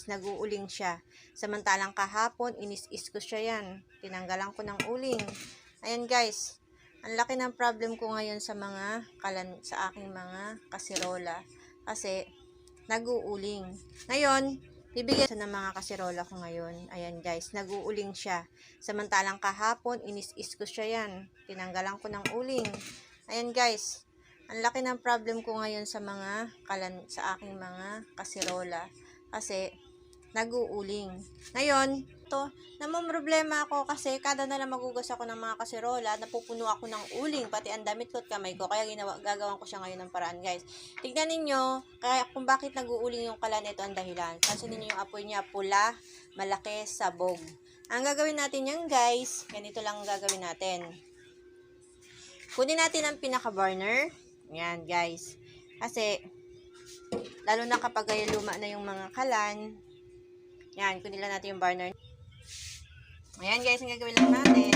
nag-uuling siya. Samantalang kahapon, inis-is ko siya yan. Tinanggalan ko ng uling. Ayan guys, ang laki ng problem ko ngayon sa aking mga kasirola. Kasi, nag-uuling. Ngayon, bibigyan sa ng mga kasirola ko ngayon. Ayan guys, nag-uuling siya. Samantalang kahapon, inis-is ko siya yan. Tinanggalan ko ng uling. Ayan guys, ang laki ng problem ko ngayon sa aking mga kasirola. Kasi, nag-uuling. Ngayon, namumroblema ako kasi kada na lang magugas ako ng mga kasirola, napupuno ako ng uling, pati ang damit ko at kamay ko. Kaya gagawin ko siya ngayon ng paraan, guys. Tignan ninyo, kaya kung bakit nag-uuling yung kalan, ito ang dahilan. Pansin ninyo yung apoy niya, pula, malaki, sabog. Ang gagawin natin yan, guys, ganito lang ang gagawin natin. Kunin natin ang pinaka-burner. Yan, guys. Kasi, lalo na kapag luma na yung mga kalan, yan, kunin lang natin yung burner. Ayan, guys, ang gagawin lang natin,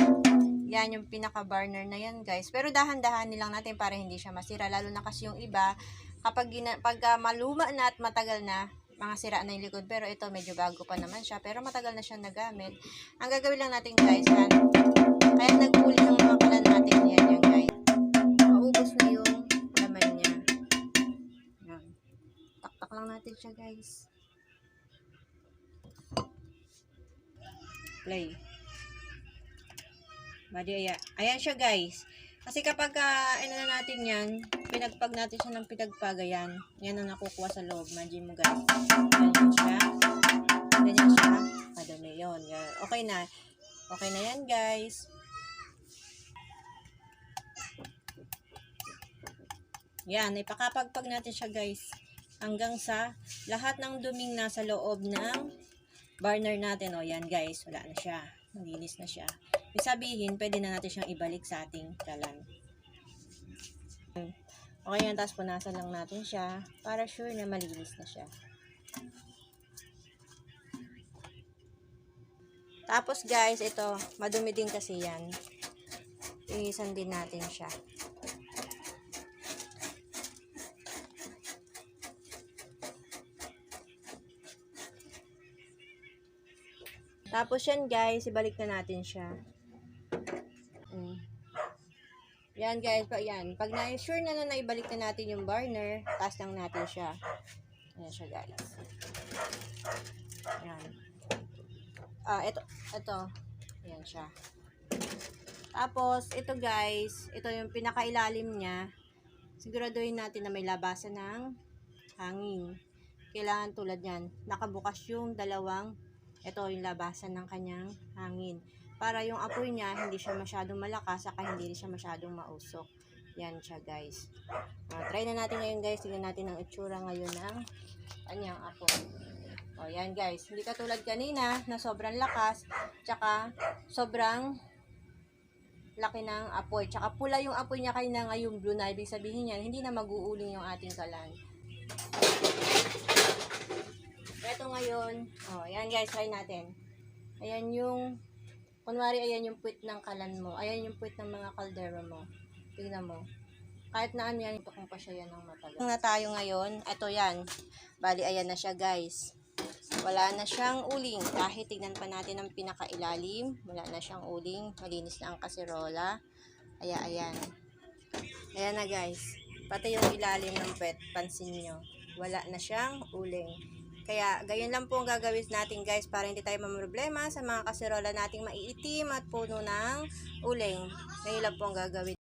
yan yung pinaka-burner na yan, guys. Pero dahan-dahanin lang natin para hindi siya masira. Lalo na kasi yung iba, kapag maluma na at matagal na, mga sira na yung likod. Pero ito, medyo bago pa naman siya. Pero matagal na siya nagamit. Ang gagawin lang natin, guys, yan. Kaya nag-uling ng mga kalan natin, yan, guys. Maubos na yung laman niya. Yan. Tak-tak lang natin siya, guys. Play. Badi, ayan siya, guys. Kasi kapag ano na natin yan, pinagpag natin siya ng pinagpag, ayan. Yan ang nakukuha sa loob. Imagine mo, guys. Ganyan siya. Ganyan siya. Madami yun. Yan. Okay na. Okay na yan, guys. Yan. Ipakapagpag natin siya, guys. Hanggang sa lahat ng duming nasa loob ng burner natin. O, yan, guys. Wala na siya. Malinis na siya. Ibig sabihin, pwede na natin siyang ibalik sa ating kalan. Okay yan, tapos punasan lang natin siya para sure na malinis na siya. Tapos guys, ito, madumi din kasi yan. Inisan din natin siya. Tapos yan guys, ibalik na natin siya. Yan guys, yan. Pag na-sure na ibalik na natin yung burner, taas lang natin siya. Ayan siya guys. Yan. Ito. Ayan siya. Tapos, ito guys, ito yung pinakailalim niya. Siguraduhin natin na may labasan ng hangin. Kailangan tulad yan. Nakabukas yung dalawang, ito yung labasan ng kanyang hangin. Para yung apoy niya, hindi siya masyadong malakas, saka hindi siya masyadong mausok. Yan siya guys. Try na natin ngayon guys. Tingnan natin ang itsura ngayon ng kanyang apoy. O yan guys. Hindi katulad kanina na sobrang lakas, tsaka sobrang laki ng apoy. Tsaka pula yung apoy niya kanina, ngayon blue na. Ibig sabihin yan, hindi na mag-uuling yung ating kalan. Ito ngayon, yan guys, try natin. Ayan yung, kunwari ayan yung puwit ng kalan mo. Ayan yung puwit ng mga kaldero mo. Tingnan mo. Kahit na ano yan, ito kung pa siya yan ng matagal. Na tayo ngayon, ito yan. Bali, ayan na siya guys. Wala na siyang uling. Kahit tignan pa natin ang pinakailalim, wala na siyang uling. Malinis na ang kasirola. Ayan. Ayan na guys. Pati yung ilalim ng puwet, pansin nyo. Wala na siyang uling. Kaya, gayon lang po ang gagawin natin guys para hindi tayo mamroblema sa mga kasirola nating maiitim at puno ng uling. Ngayon lang po ang gagawin.